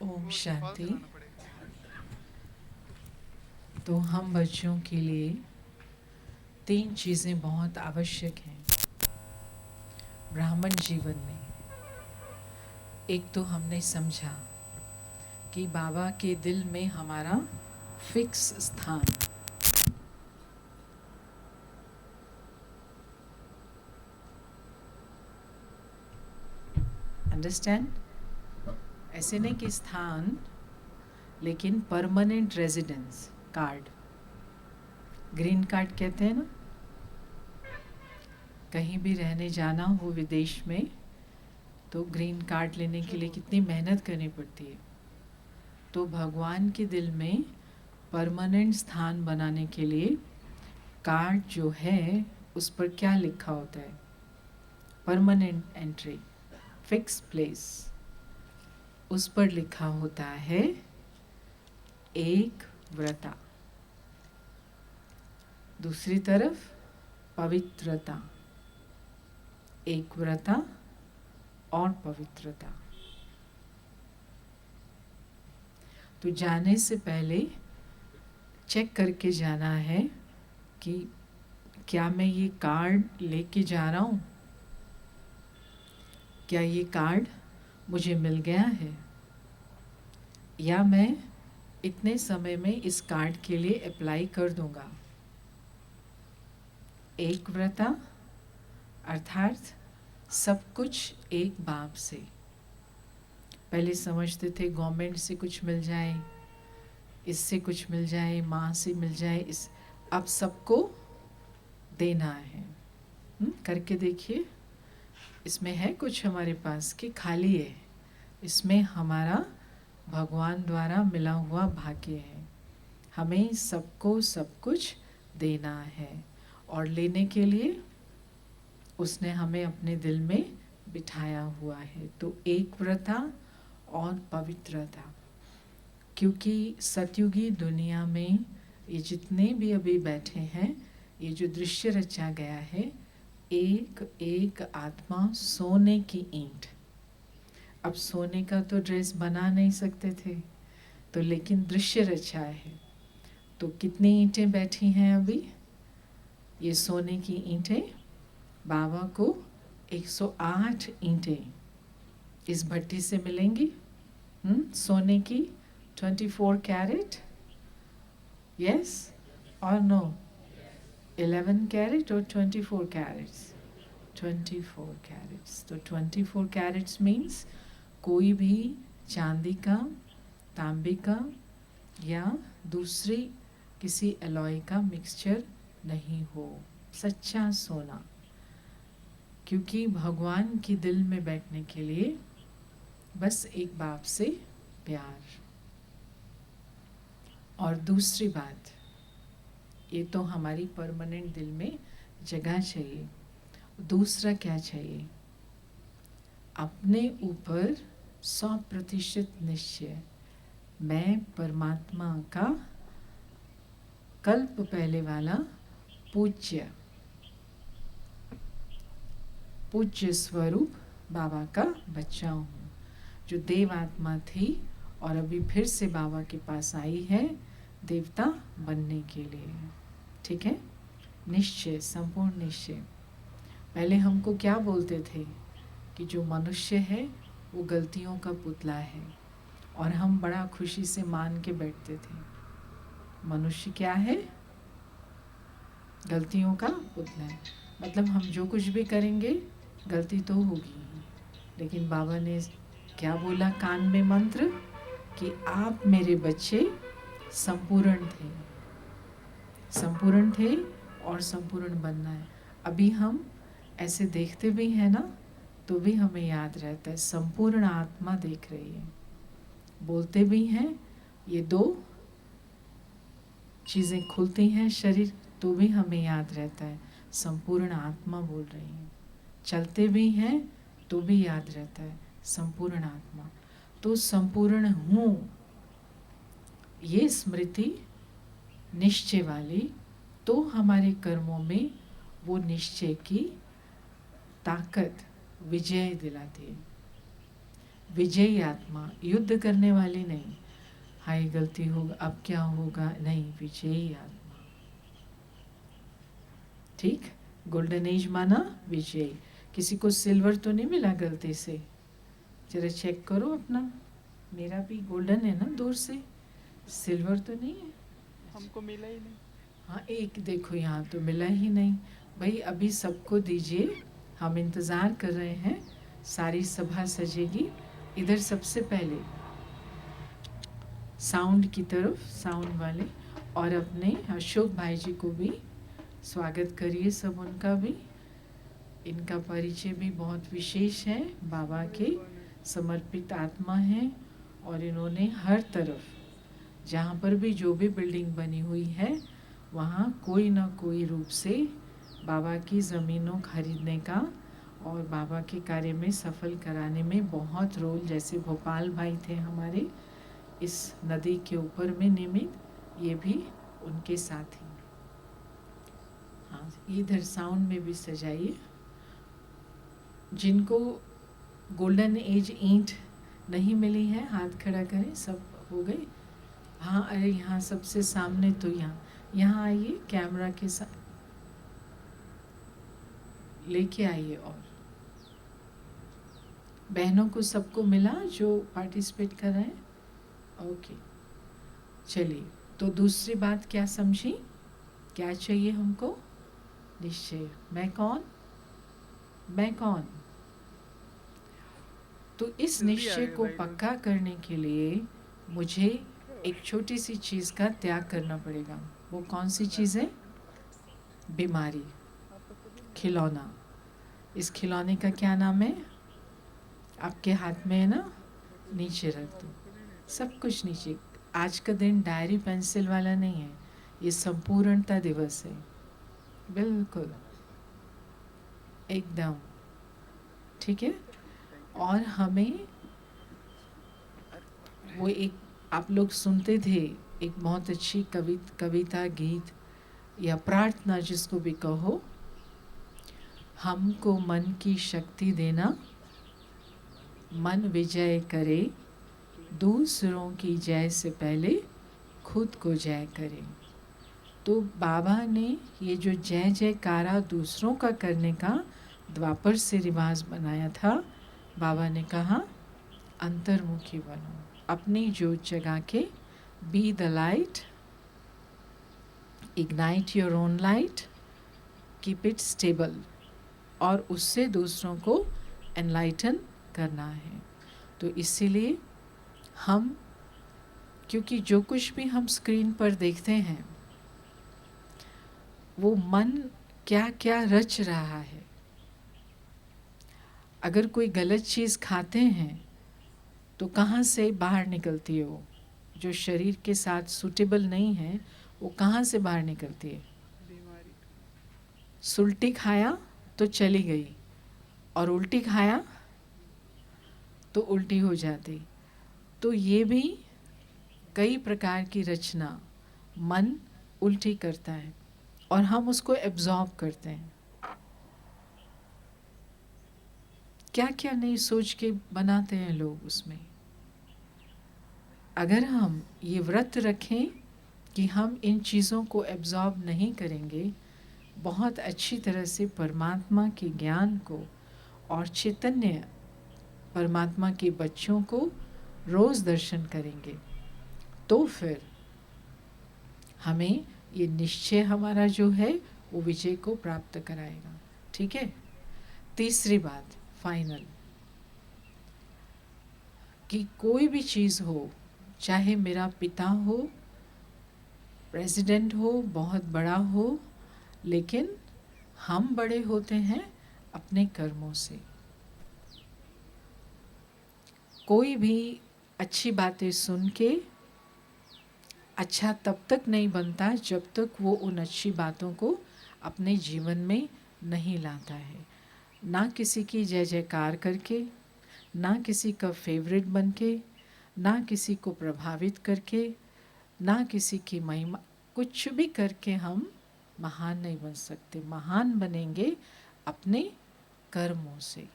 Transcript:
ओम शांति। तो हम बच्चों के लिए 3 चीज़ें बहुत आवश्यक हैं ब्राह्मण जीवन में। एक तो हमने समझा कि बाबा के दिल में हमारा फिक्स स्थान। अंडरस्टैंड? ऐसे नहीं कि स्थान, लेकिन permanent residence card, green card कहते हैं ना। कहीं भी रहने जाना हो विदेश में तो ग्रीन कार्ड लेने के लिए कितनी मेहनत करनी पड़ती है। तो भगवान के दिल में परमानेंट स्थान बनाने के लिए कार्ड जो है उस पर क्या लिखा होता है? Permanent entry, fix place. उस पर लिखा होता है एक व्रता, दूसरी तरफ पवित्रता। एक व्रता और पवित्रता। तो जाने से पहले चेक करके जाना है कि क्या मैं ये कार्ड लेके जा रहा हूँ, क्या ये कार्ड मुझे मिल गया है, या मैं इतने समय में इस कार्ड के लिए अप्लाई कर दूंगा। एक व्रता अर्थात सब कुछ एक बाप से। पहले समझते थे गवर्नमेंट से कुछ मिल जाए, इससे कुछ मिल जाए, माँ से मिल जाए, इस अब सबको देना है। करके देखिए, इसमें है कुछ हमारे पास कि खाली है। इसमें हमारा भगवान द्वारा मिला हुआ भाग्य है। हमें सबको सब कुछ देना है और लेने के लिए उसने हमें अपने दिल में बिठाया हुआ है। तो एक व्रता और पवित्रता। क्योंकि सतयुगी दुनिया में ये जितने भी अभी बैठे हैं, ये जो दृश्य रचा गया है, एक एक आत्मा सोने की ईंट। अब सोने का तो ड्रेस बना नहीं सकते थे, तो लेकिन दृश्य रचा है। तो कितनी ईंटें बैठी हैं अभी? ये सोने की ईंटें। बाबा को 108 ईंटें इस भट्टी से मिलेंगी। सोने की 24 कैरेट, यस और नो? 11 कैरेट और 24 कैरेट्स। 24 कैरेट्स। तो 24 कैरेट्स मीन्स कोई भी चांदी का, तांबे का या दूसरी किसी एलॉय का मिक्सचर नहीं हो, सच्चा सोना। क्योंकि भगवान के दिल में बैठने के लिए बस एक बाप से प्यार। और दूसरी बात, ये तो हमारी परमानेंट दिल में जगह चाहिए। दूसरा क्या चाहिए? अपने ऊपर 100% निश्चय। मैं परमात्मा का कल्प पहले वाला पूज्य स्वरूप बाबा का बच्चा हूँ, जो देव आत्मा थी और अभी फिर से बाबा के पास आई है देवता बनने के लिए। ठीक है? निश्चय, संपूर्ण निश्चय। पहले हमको क्या बोलते थे कि जो मनुष्य है वो गलतियों का पुतला है, और हम बड़ा खुशी से मान के बैठते थे। मनुष्य क्या है? गलतियों का पुतला है। मतलब हम जो कुछ भी करेंगे गलती तो होगी ही। लेकिन बाबा ने क्या बोला कान में मंत्र कि आप मेरे बच्चे संपूर्ण थे, संपूर्ण थे और संपूर्ण बनना है। अभी हम ऐसे देखते भी हैं ना, तो भी हमें याद रहता है संपूर्ण आत्मा देख रही है। बोलते भी हैं, ये 2 चीज़ें खुलती हैं शरीर, तो भी हमें याद रहता है संपूर्ण आत्मा बोल रही है। चलते भी हैं तो भी याद रहता है संपूर्ण आत्मा। तो संपूर्ण हूँ, ये स्मृति निश्चय वाली, तो हमारे कर्मों में वो निश्चय की ताकत, विजय दिलाती है। विजयी आत्मा, युद्ध करने वाली नहीं, हाय गलती होगा अब क्या होगा, नहीं, विजयी आत्मा। ठीक, गोल्डन एज माना विजयी। किसी को सिल्वर तो नहीं मिला गलती से? जरा चेक करो अपना, मेरा भी गोल्डन है ना, दूर से सिल्वर तो नहीं है। हमको मिला ही नहीं। हाँ, एक देखो यहाँ तो मिला ही नहीं। भाई अभी सबको दीजिए, हम इंतज़ार कर रहे हैं, सारी सभा सजेगी। इधर सबसे पहले साउंड की तरफ, साउंड वाले, और अपने अशोक भाई जी को भी स्वागत करिए, सब उनका भी। इनका परिचय भी बहुत विशेष है, बाबा के समर्पित आत्मा हैं, और इन्होंने हर तरफ जहाँ पर भी जो भी बिल्डिंग बनी हुई है वहाँ कोई ना कोई रूप से बाबा की ज़मीनों खरीदने का और बाबा के कार्य में सफल कराने में बहुत रोल, जैसे भोपाल भाई थे हमारे इस नदी के ऊपर में निमित, ये भी उनके साथ ही। हाँ, इधर साउंड में भी सजाइए। जिनको गोल्डन एज ईंट नहीं मिली है हाथ खड़ा करें, सब हो गए। हाँ, अरे यहाँ सबसे सामने तो यहाँ आइए, कैमरा के साथ लेके आइए। और बहनों को सबको मिला जो पार्टिसिपेट कर रहे हैं? ओके, चलिए। तो दूसरी बात क्या समझी, क्या चाहिए हमको? निश्चय। मैं कौन? मैं कौन? तो इस निश्चय को पक्का करने के लिए मुझे एक छोटी सी चीज़ का त्याग करना पड़ेगा। वो कौन सी चीज़ है? बीमारी, खिलौना। इस खिलौने का क्या नाम है? आपके हाथ में है ना, नीचे रख दो, सब कुछ नीचे। आज का दिन डायरी पेंसिल वाला नहीं है, ये संपूर्णता दिवस है, बिल्कुल एकदम ठीक है। और हमें वो एक, आप लोग सुनते थे एक बहुत अच्छी कविता, गीत या प्रार्थना जिसको भी कहो, हमको मन की शक्ति देना, मन विजय करे, दूसरों की जय से पहले खुद को जय करें। तो बाबा ने ये जो जय जयकारा दूसरों का करने का द्वापर से रिवाज बनाया था, बाबा ने कहा अंतर्मुखी बनो, अपनी जोत जगा के, be the light, ignite your own light, keep it stable, और उससे दूसरों को एनलाइटन करना है। तो इसीलिए हम, क्योंकि जो कुछ भी हम स्क्रीन पर देखते हैं वो मन क्या क्या रच रहा है। अगर कोई गलत चीज़ खाते हैं तो कहाँ से बाहर निकलती है वो, जो शरीर के साथ सूटेबल नहीं है वो कहाँ से बाहर निकलती है? सुल्टी खाया तो चली गई, और उल्टी खाया तो उल्टी हो जाती। तो ये भी कई प्रकार की रचना मन उल्टी करता है और हम उसको एब्जॉर्ब करते हैं। क्या क्या नहीं सोच के बनाते हैं लोग उसमें। अगर हम ये व्रत रखें कि हम इन चीज़ों को एब्जॉर्ब नहीं करेंगे, बहुत अच्छी तरह से परमात्मा के ज्ञान को और चैतन्य परमात्मा के बच्चों को रोज़ दर्शन करेंगे, तो फिर हमें ये निश्चय हमारा जो है वो विजय को प्राप्त कराएगा। ठीक है। तीसरी बात फाइनल, कि कोई भी चीज़ हो, चाहे मेरा पिता हो, प्रेसिडेंट हो, बहुत बड़ा हो, लेकिन हम बड़े होते हैं अपने कर्मों से। कोई भी अच्छी बातें सुन के अच्छा तब तक नहीं बनता जब तक वो उन अच्छी बातों को अपने जीवन में नहीं लाता है। ना किसी की जय जयकार करके, ना किसी का फेवरेट बन के, ना किसी को प्रभावित करके, ना किसी की महिमा, कुछ भी करके हम महान नहीं बन सकते। महान बनेंगे अपने कर्मों से।